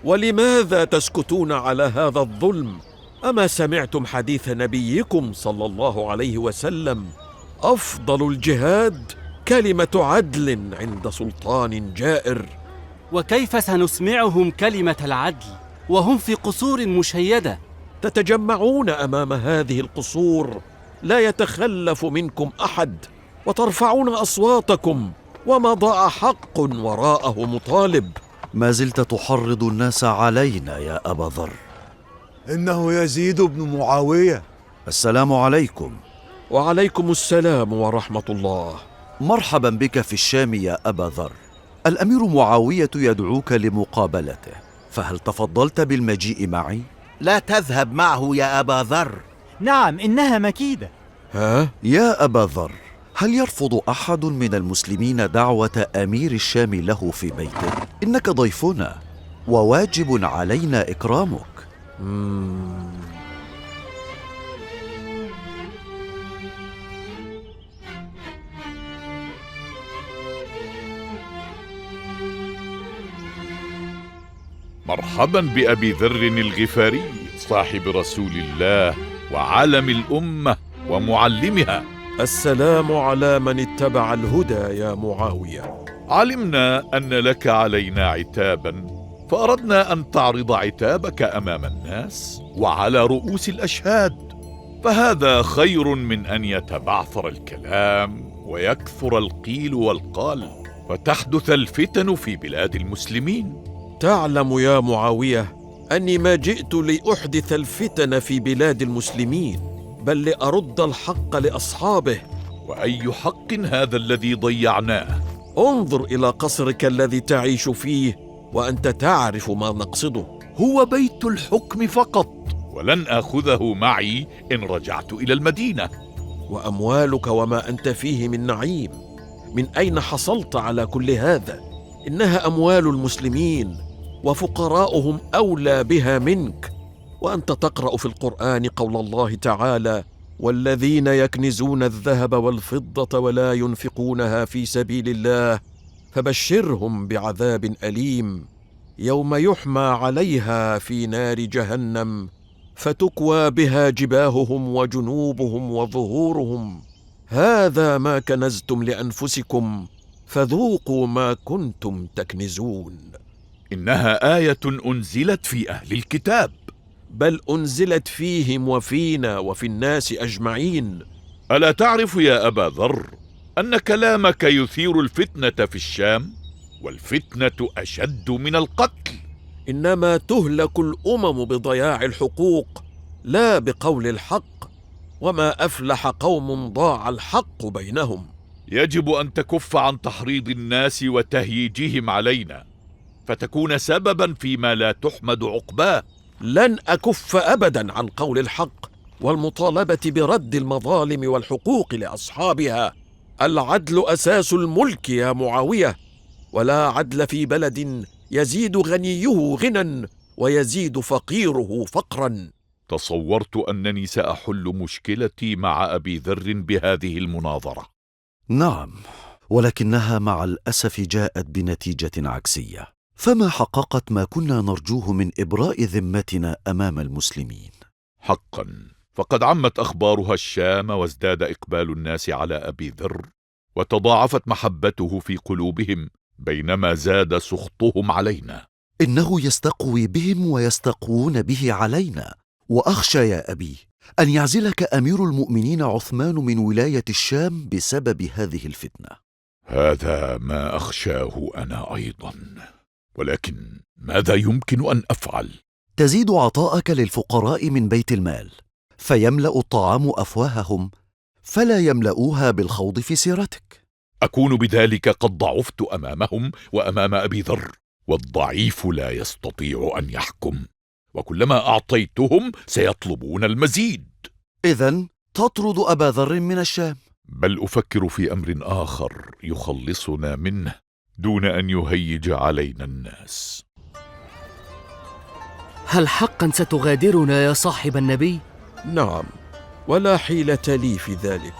ولماذا تسكتون على هذا الظلم؟ أما سمعتم حديث نبيكم صلى الله عليه وسلم: أفضل الجهاد كلمة عدل عند سلطان جائر. وكيف سنسمعهم كلمة العدل وهم في قصور مشيدة؟ تتجمعون أمام هذه القصور، لا يتخلف منكم أحد، وترفعون أصواتكم، وما ضاع حق وراءه مطالب. ما زلت تحرض الناس علينا يا أبا ذر. إنه يزيد بن معاوية. السلام عليكم. وعليكم السلام ورحمة الله. مرحبا بك في الشام يا أبا ذر. الأمير معاوية يدعوك لمقابلته، فهل تفضلت بالمجيء معي؟ لا تذهب معه يا أبا ذر. نعم، إنها مكيدة. ها؟ يا أبا ذر، هل يرفض أحد من المسلمين دعوة أمير الشام له في بيته؟ إنك ضيفنا وواجب علينا إكرامك. مرحبا بأبي ذر الغفاري صاحب رسول الله وعالم الأمة ومعلمها. السلام على من اتبع الهدى يا معاوية. علمنا أن لك علينا عتابا، فأردنا أن تعرض عتابك أمام الناس وعلى رؤوس الأشهاد، فهذا خير من أن يتبعثر الكلام ويكثر القيل والقال فتحدث الفتن في بلاد المسلمين. تعلم يا معاوية أني ما جئت لأحدث الفتن في بلاد المسلمين، بل لأرد الحق لأصحابه. وأي حق هذا الذي ضيعناه؟ انظر إلى قصرك الذي تعيش فيه وأنت تعرف ما نقصده. هو بيت الحكم فقط، ولن آخذه معي إن رجعت إلى المدينة. وأموالك وما أنت فيه من نعيم، من أين حصلت على كل هذا؟ إنها أموال المسلمين، وفقراؤهم أولى بها منك. وأنت تقرأ في القرآن قول الله تعالى: والذين يكنزون الذهب والفضة ولا ينفقونها في سبيل الله فبشرهم بعذاب أليم يوم يحمى عليها في نار جهنم فتكوى بها جباههم وجنوبهم وظهورهم هذا ما كنزتم لأنفسكم فذوقوا ما كنتم تكنزون. إنها آية أنزلت في أهل الكتاب. بل أنزلت فيهم وفينا وفي الناس أجمعين. ألا تعرف يا أبا ذر أن كلامك يثير الفتنة في الشام، والفتنة أشد من القتل؟ إنما تهلك الأمم بضياع الحقوق لا بقول الحق، وما أفلح قوم ضاع الحق بينهم. يجب أن تكف عن تحريض الناس وتهييجهم علينا، فتكون سببا فيما لا تحمد عقباه. لن أكف أبدا عن قول الحق والمطالبة برد المظالم والحقوق لأصحابها. العدل أساس الملك يا معاوية، ولا عدل في بلد يزيد غنيه غنى ويزيد فقيره فقرا. تصورت أنني سأحل مشكلتي مع أبي ذر بهذه المناظرة. نعم، ولكنها مع الأسف جاءت بنتيجة عكسية، فما حققت ما كنا نرجوه من إبراء ذمتنا أمام المسلمين. حقا فقد عمت أخبارها الشام، وازداد إقبال الناس على أبي ذر، وتضاعفت محبته في قلوبهم، بينما زاد سخطهم علينا. إنه يستقوي بهم ويستقوون به علينا، وأخشى يا أبي أن يعزلك أمير المؤمنين عثمان من ولاية الشام بسبب هذه الفتنة. هذا ما أخشاه أنا أيضا، ولكن ماذا يمكن أن أفعل؟ تزيد عطاءك للفقراء من بيت المال، فيملأ الطعام أفواههم، فلا يملؤوها بالخوض في سيرتك. أكون بذلك قد ضعفت أمامهم وأمام أبي ذر، والضعيف لا يستطيع أن يحكم، وكلما أعطيتهم سيطلبون المزيد. إذن تطرد أبا ذر من الشام؟ بل أفكر في أمر آخر يخلصنا منه دون أن يهيج علينا الناس. هل حقا ستغادرنا يا صاحب النبي؟ نعم، ولا حيلة لي في ذلك.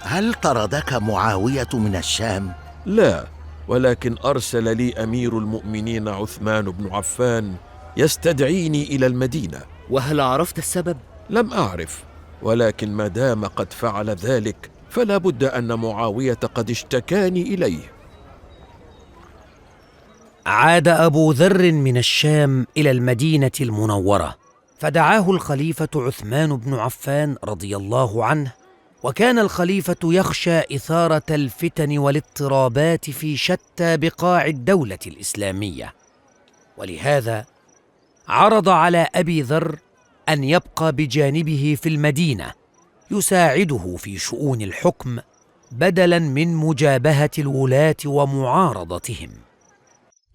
هل طردك معاوية من الشام؟ لا، ولكن أرسل لي أمير المؤمنين عثمان بن عفان يستدعيني إلى المدينة. وهل عرفت السبب؟ لم أعرف، ولكن ما دام قد فعل ذلك فلا بد أن معاوية قد اشتكاني إليه. عاد أبو ذر من الشام إلى المدينة المنورة، فدعاه الخليفة عثمان بن عفان رضي الله عنه، وكان الخليفة يخشى إثارة الفتن والاضطرابات في شتى بقاع الدولة الإسلامية، ولهذا عرض على أبي ذر أن يبقى بجانبه في المدينة يساعده في شؤون الحكم بدلاً من مجابهة الولاة ومعارضتهم.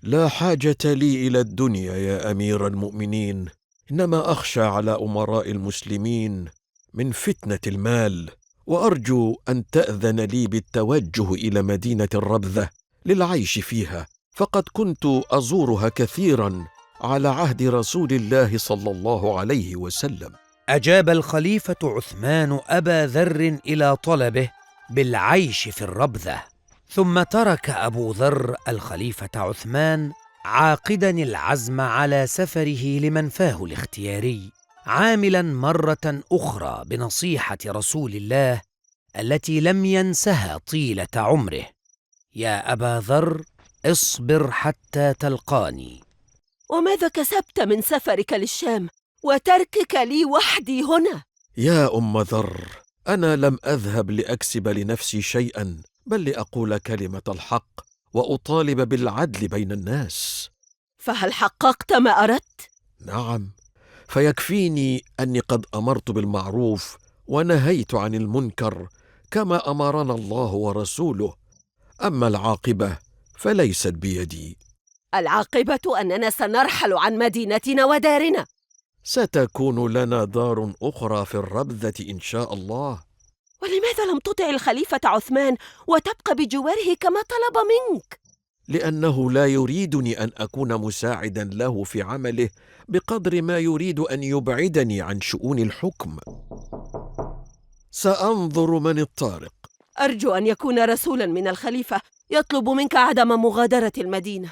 لا حاجة لي إلى الدنيا يا أمير المؤمنين، إنما أخشى على أمراء المسلمين من فتنة المال، وأرجو أن تأذن لي بالتوجه إلى مدينة الربذة للعيش فيها، فقد كنت أزورها كثيراً على عهد رسول الله صلى الله عليه وسلم. أجاب الخليفة عثمان أبا ذر إلى طلبه بالعيش في الربذة، ثم ترك أبو ذر الخليفة عثمان عاقداً العزم على سفره لمنفاه الاختياري، عاملاً مرة أخرى بنصيحة رسول الله التي لم ينسها طيلة عمره: يا أبا ذر، اصبر حتى تلقاني. وماذا كسبت من سفرك للشام وتركك لي وحدي هنا؟ يا أم ذر، أنا لم أذهب لأكسب لنفسي شيئاً، بل لأقول كلمة الحق وأطالب بالعدل بين الناس. فهل حققت ما أردت؟ نعم، فيكفيني أني قد أمرت بالمعروف ونهيت عن المنكر كما أمرنا الله ورسوله، أما العاقبة فليست بيدي. العاقبة أننا سنرحل عن مدينتنا ودارنا. ستكون لنا دار أخرى في الربذة إن شاء الله. ولماذا لم تطع الخليفة عثمان وتبقى بجواره كما طلب منك؟ لأنه لا يريدني أن أكون مساعدا له في عمله بقدر ما يريد أن يبعدني عن شؤون الحكم. سأنظر من الطارق. أرجو أن يكون رسولا من الخليفة يطلب منك عدم مغادرة المدينة.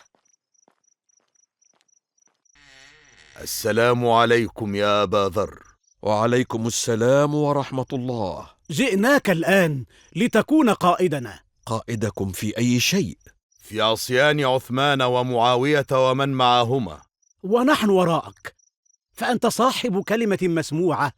السلام عليكم يا أبا ذر. وعليكم السلام ورحمة الله. جئناك الآن لتكون قائدنا. قائدكم في أي شيء؟ في عصيان عثمان ومعاوية ومن معهما. ونحن وراءك، فأنت صاحب كلمة مسموعة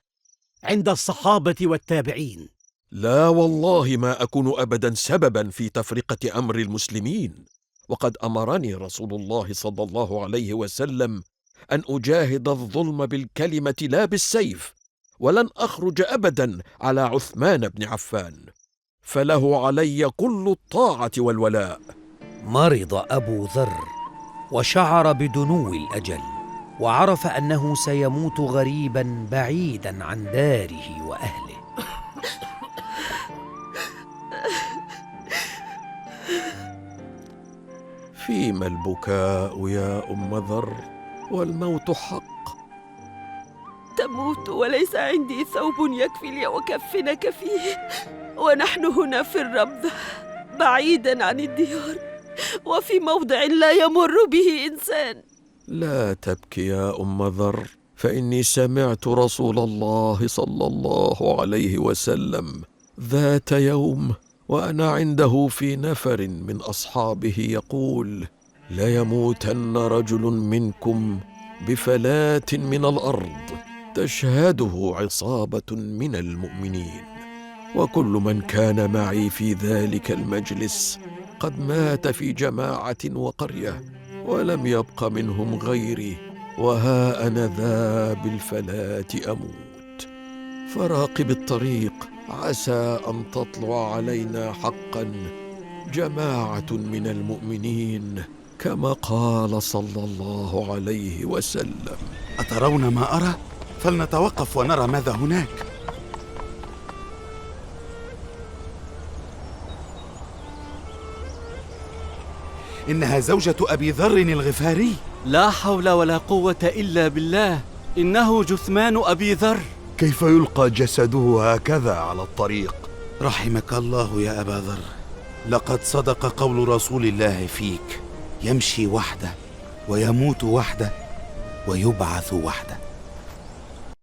عند الصحابة والتابعين. لا والله، ما أكون أبدا سببا في تفرقة أمر المسلمين، وقد أمرني رسول الله صلى الله عليه وسلم أن أجاهد الظلم بالكلمة لا بالسيف، ولن أخرج أبدا على عثمان بن عفان، فله علي كل الطاعة والولاء. مرض أبو ذر وشعر بدنو الأجل، وعرف أنه سيموت غريبا بعيدا عن داره وأهله. فيما البكاء يا أم ذر؟ والموت حق. تموت وليس عندي ثوب يكفي لي وكفنك فيه، ونحن هنا في الربذة بعيدا عن الديار وفي موضع لا يمر به إنسان. لا تبكي يا أم ذر، فإني سمعت رسول الله صلى الله عليه وسلم ذات يوم وأنا عنده في نفر من أصحابه يقول: ليموتن رجل منكم بفلاة من الأرض تشهده عصابة من المؤمنين، وكل من كان معي في ذلك المجلس قد مات في جماعة وقرية، ولم يبق منهم غيري، وها أنا ذا بالفلاة أموت. فراقب الطريق، عسى أن تطلع علينا حقا جماعة من المؤمنين كما قال صلى الله عليه وسلم. أترون ما أرى؟ فلنتوقف ونرى ماذا هناك. إنها زوجة أبي ذر الغفاري. لا حول ولا قوة إلا بالله، إنه جثمان أبي ذر. كيف يلقى جسده هكذا على الطريق؟ رحمك الله يا أبا ذر، لقد صدق قول رسول الله فيك: يمشي وحده ويموت وحده، ويبعث وحده.